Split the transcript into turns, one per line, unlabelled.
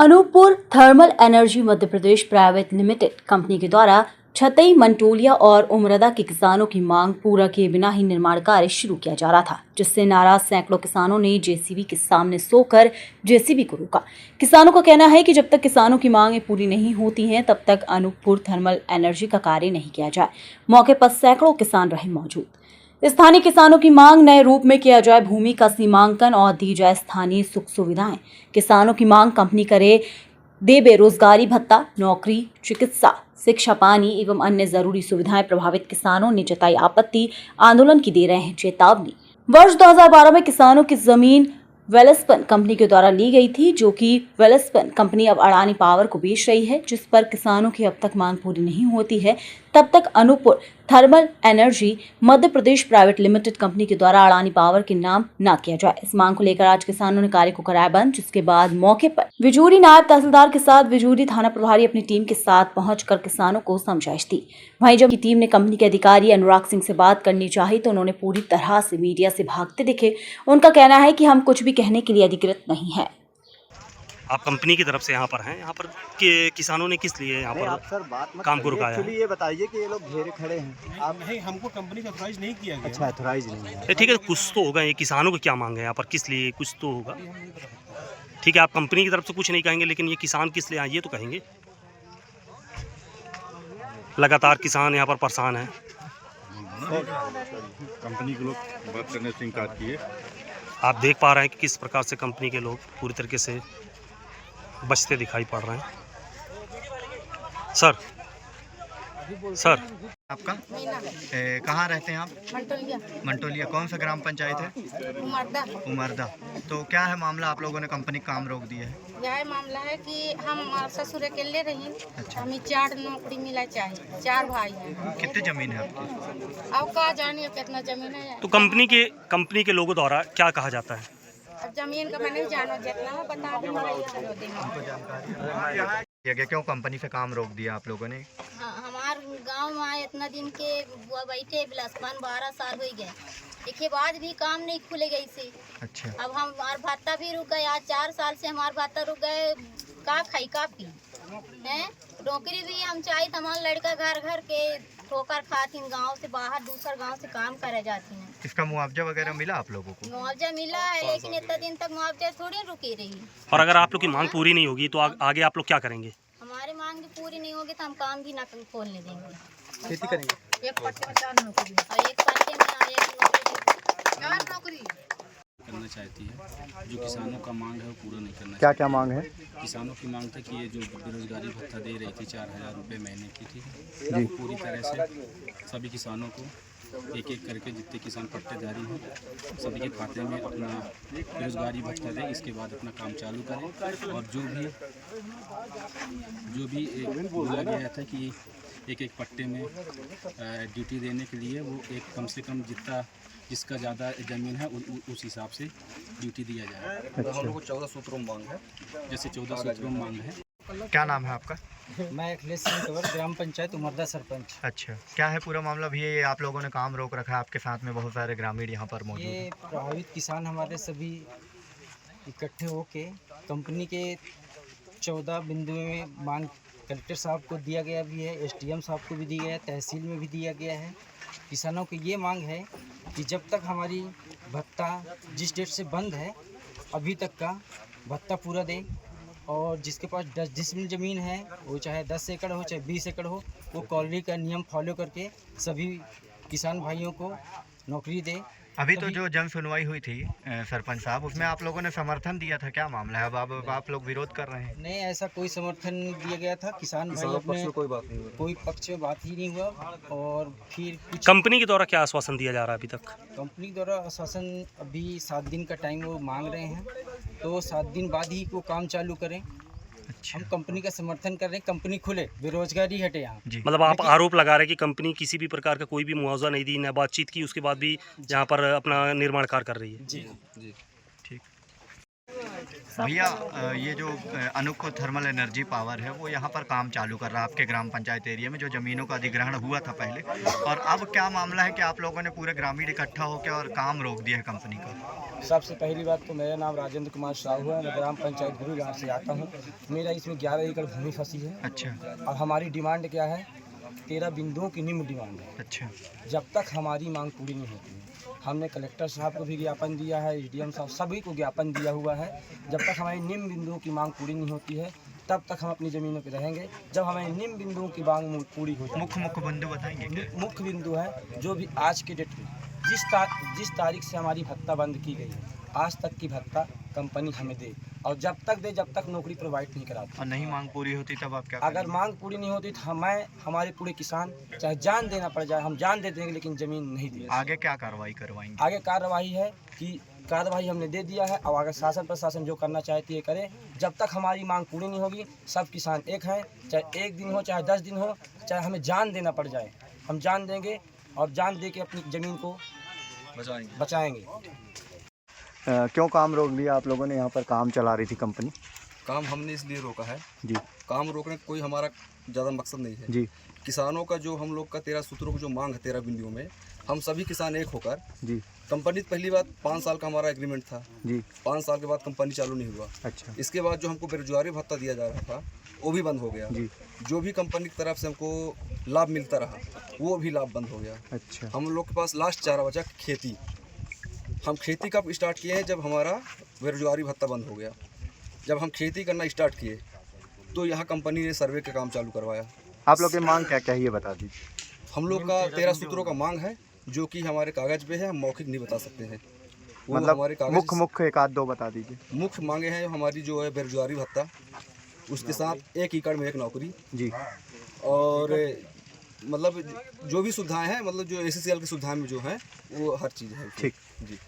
Anuppur thermal energy Madhya Pradesh private limited company के द्वारा छतई, मंटोलिया और उमरदा के किसानों की मांग पूरा किए बिना ही निर्माण कार्य शुरू किया जा रहा था, जिससे नाराज सैकड़ों किसानों ने जेसीबी के सामने सोकर जेसीबी को रोका। किसानों का कहना है कि जब तक किसानों की मांगें पूरी नहीं होती हैं, तब तक अनूपपुर थर्मल एनर्जी का कार्य नहीं किया जाए। मौके पर सैकड़ों किसान रहे मौजूद। स्थानीय किसानों की मांग नए रूप में किया जाए भूमि का सीमांकन और दी जाए स्थानीय सुख सुविधाएं। किसानों की मांग कंपनी करे दे बेरोजगारी भत्ता, नौकरी, चिकित्सा, शिक्षा, पानी एवं अन्य जरूरी सुविधाएं। प्रभावित किसानों ने जताई आपत्ति, आंदोलन की दे रहे हैं चेतावनी। वर्ष 2012 में किसानों की जमीन वेलस्पन कंपनी के द्वारा ली गई थी, जो कि वेलस्पन कंपनी अब अडानी पावर को बेच रही है, जिस पर किसानों की अब तक मांग पूरी नहीं होती है। तब तक Anuppur thermal energy Madhya Pradesh private limited company के द्वारा अडानी पावर के नाम न किया जाए। इस मांग को लेकर आज किसानों ने कार्य को कराया बंद, जिसके बाद मौके पर विजूरी नायब तहसीलदार के साथ विजूरी थाना प्रभारी अपनी टीम के साथ पहुंचकर किसानों को समझाइश दी। वहीं जब टीम ने कंपनी के अधिकारी अनुराग सिंह से बात करनी चाही तो उन्होंने पूरी तरह से मीडिया से भागते दिखे। उनका कहना है कि हम कुछ भी कहने के लिए अधिकृत नहीं है।
आप कंपनी की तरफ से यहाँ पर हैं, यहाँ पर किसानों ने किस लिए यहाँ पर
आप सर बात मत
काम को रुकाया है?
ये बताइए कि ये लोग घेरे खड़े हैं।
आप नहीं, हमको कंपनी का ऑथराइज नहीं किया गया।
अच्छा, ऑथराइज नहीं है।
ठीक है, कुछ तो होगा। ये किसानों को क्या मांग है यहाँ पर, किस लिए, कुछ तो होगा। ठीक है, आप कंपनी की तरफ से कुछ नहीं कहेंगे, लेकिन ये किसान किस लिए आए ये तो कहेंगे। लगातार किसान यहाँ पर परेशान है।
कंपनी के लोग बात करने से इनकार किए।
आप देख पा रहे हैं कि किस प्रकार से कंपनी के लोग पूरी तरीके से बचते दिखाई पड़ रहे हैं। सर
आपका कहाँ रहते हैं आप?
मंटोलिया।
मंटोलिया। कौन सा ग्राम पंचायत है?
उमरदा।
उमरदा। तो क्या है मामला, आप लोगों ने कंपनी काम रोक दिया है?
यह मामला है कि हम ससुर अकेले रही।
अच्छा।
हमें 4 नौकरी मिला चाहिए, 4 भाई हैं।
कितनी जमीन है आपकी?
अब कहा जानिए कितना जमीन है।
तो कंपनी के लोगों द्वारा क्या कहा जाता है?
अब जमीन का मैं नहीं जानो, जितना हो बता
दूंगा। क्यों कंपनी से काम रोक दिया आप लोगों ने?
हमारे गांव में आए इतना दिन के बुआ बैठे बिलासपान 12 साल हो गए, इसके बाद भी काम नहीं खुले गई से।
अच्छा।
अब हमार भाता भी रुक गए, आज 4 साल से हमार भाता रुक गए। का खाई का पी है। नौकरी भी हम चाहिए, हमारे लड़का घर घर के ठोकर खाती, गांव से बाहर दूसर गांव से काम करे जाती हैं।
इसका मुआवजा वगैरह मिला आप लोगों को?
मुआवजा मिला है, लेकिन इतना दिन तक मुआवजा थोड़ी रुकी रही।
और अगर आप लोग की मांग पूरी नहीं होगी तो आगे आप लोग क्या करेंगे?
हमारी मांग पूरी नहीं होगी तो हम काम भी ना खोलने देंगे।
खेती करेंगे।
एक पट्टे में 4 नौकरी और एक पट्टे में 4 नौकरी
करना चाहती है। जो किसानों का मांग है वो पूरा नहीं करना।
क्या क्या मांग है?
किसानों की मांग था कि ये जो बेरोजगारी भत्ता दे रही थी 4000 रुपये महीने की थी, पूरी तरह से सभी किसानों को एक एक करके जितने किसान पट्टेदारी हैं सभी के खाते में अपना बेरोजगारी भत्ता दें। इसके बाद अपना काम चालू करें। और जो भी बोला गया था कि एक एक पट्टे में ड्यूटी देने के लिए वो एक कम से कम जिसका ज़्यादा ज़मीन है उस हिसाब से ड्यूटी दिया जाए।
अच्छा।
हम लोग को 14 सूत्रों मांग है, जैसे 14 सूत्रों मांग है।
क्या नाम है आपका?
मैं अखिलेश सिंह कंवर, ग्राम पंचायत उमरदा सरपंच।
अच्छा, क्या है पूरा मामला? भी ये आप लोगों ने काम रोक रखा है, आपके साथ में बहुत सारे ग्रामीण यहाँ पर मौजूद
ये
हैं।
प्रभावित किसान हमारे सभी इकट्ठे होके कंपनी के 14 बिंदुओं में मांग कलेक्टर साहब को दिया गया भी है, एसडीएम साहब को भी दिया गया है, तहसील में भी दिया गया है। किसानों की ये मांग है कि जब तक हमारी भत्ता जिस डेट से बंद है अभी तक का भत्ता पूरा दे, और जिसके पास 10 डिसमिल ज़मीन है वो चाहे 10 एकड़ हो चाहे 20 एकड़ हो, वो कॉलोनी का नियम फॉलो करके सभी किसान भाइयों को नौकरी दे।
अभी तो जो जन सुनवाई हुई थी सरपंच साहब, उसमें आप लोगों ने समर्थन दिया था, क्या मामला है? अब आप लोग विरोध कर रहे हैं।
नहीं, ऐसा कोई समर्थन नहीं दिया गया था। किसान भाई अपने कोई पक्ष में बात ही नहीं हुआ। और फिर कुछ
कंपनी के द्वारा क्या आश्वासन दिया जा रहा है अभी तक?
कंपनी द्वारा आश्वासन अभी 7 दिन का टाइम वो मांग रहे हैं, तो 7 दिन बाद ही वो काम चालू करें।
अच्छा।
हम कंपनी का समर्थन कर रहे हैं, कंपनी खुले, बेरोजगारी हटे यहाँ।
मतलब आप आरोप लगा रहे हैं कि कंपनी किसी भी प्रकार का कोई भी मुआवजा नहीं दी, न बातचीत की, उसके बाद भी यहाँ पर अपना निर्माण कार्य कर रही है।
जी
ठीक। भैया ये जो अनोखो थर्मल एनर्जी पावर है वो यहाँ पर काम चालू कर रहा है आपके ग्राम पंचायत एरिया में, जो ज़मीनों का अधिग्रहण हुआ था पहले, और अब क्या मामला है कि आप लोगों ने पूरे ग्रामीण इकट्ठा होकर और काम रोक दिया है कंपनी का?
सबसे पहली बात तो मेरा नाम राजेंद्र कुमार साहू है, मैं ग्राम पंचायत गुरु गाँव से आता हूँ। मेरा इसमें 11 एकड़ भूमि फंसी है।
अच्छा
और हमारी डिमांड क्या है? 13 बिंदुओं की निम्न डिमांड है।
अच्छा।
जब तक हमारी मांग पूरी नहीं होती है, हमने कलेक्टर साहब को भी ज्ञापन दिया है, एसडीएम साहब सभी को ज्ञापन दिया हुआ है। जब तक हमारी निम्न बिंदुओं की मांग पूरी नहीं होती है तब तक हम अपनी ज़मीनों पर रहेंगे। जब हमारी निम्न बिंदुओं की मांग पूरी हो जाए,
मुख्य बिंदु बताएंगे?
मुख्य बिंदु है जो भी आज की डेट में जिस तारीख से हमारी भत्ता बंद की गई है, आज तक की भत्ता कंपनी हमें दे, और जब तक नौकरी प्रोवाइड नहीं कराती।
और नहीं मांग पूरी होती तब आप क्या
अगर
करेंगे?
मांग पूरी नहीं होती तो हमारे पूरे किसान चाहे जान देना पड़ जाए, हम जान दे देंगे, लेकिन ज़मीन नहीं देंगे।
आगे क्या कार्रवाई करवाएंगे?
आगे कार्रवाई है कि कार्रवाई हमने दे दिया है, और आगे शासन प्रशासन जो करना चाहती है करे। जब तक हमारी मांग पूरी नहीं होगी, सब किसान एक हैं, चाहे 1 दिन हो, चाहे 10 दिन हो, चाहे हमें जान देना पड़ जाए, हम जान देंगे और जान दे के अपनी ज़मीन को बचाएंगे।
क्यों काम रोक दिया आप लोगों ने? यहाँ पर काम चला रही थी कंपनी।
काम हमने इसलिए रोका है
जी।
काम रोकने का कोई हमारा ज़्यादा मकसद नहीं है
जी।
किसानों का जो हम लोग का 13 सूत्रों की जो मांग है 13 बिंदुओं में, हम सभी किसान एक होकर
जी।
कंपनी पहली बात 5 साल का हमारा एग्रीमेंट था
जी।
5 साल के बाद कंपनी चालू नहीं हुआ।
अच्छा।
इसके बाद जो हमको बेरोजगारी भत्ता दिया जा रहा था वो भी बंद हो गया
जी।
जो भी कंपनी की तरफ से हमको लाभ मिलता रहा वो भी लाभ बंद हो गया।
अच्छा।
हम लोग के पास लास्ट चारा बचा खेती। हम खेती कब स्टार्ट किए हैं? जब हमारा बेरोजगारी भत्ता बंद हो गया। जब हम खेती करना स्टार्ट किए तो यहाँ कंपनी ने सर्वे का काम चालू करवाया।
आप लोग की मांग क्या क्या है ये बता दीजिए।
हम लोग का 13 सूत्रों का मांग है जो कि हमारे कागज़ पे है, हम मौखिक नहीं बता सकते हैं। वो
मतलब
हमारे कागज
मुख्य 1-2 बता दीजिए।
मुख्य मांगे हैं हमारी जो है बेरोजगारी भत्ता, उसके साथ 1 एकड़ में 1 नौकरी
जी।
और मतलब जो भी सुविधाएं हैं, मतलब जो ACCL की सुविधाएं में जो हैं वो हर चीज़ है।
ठीक।
जी।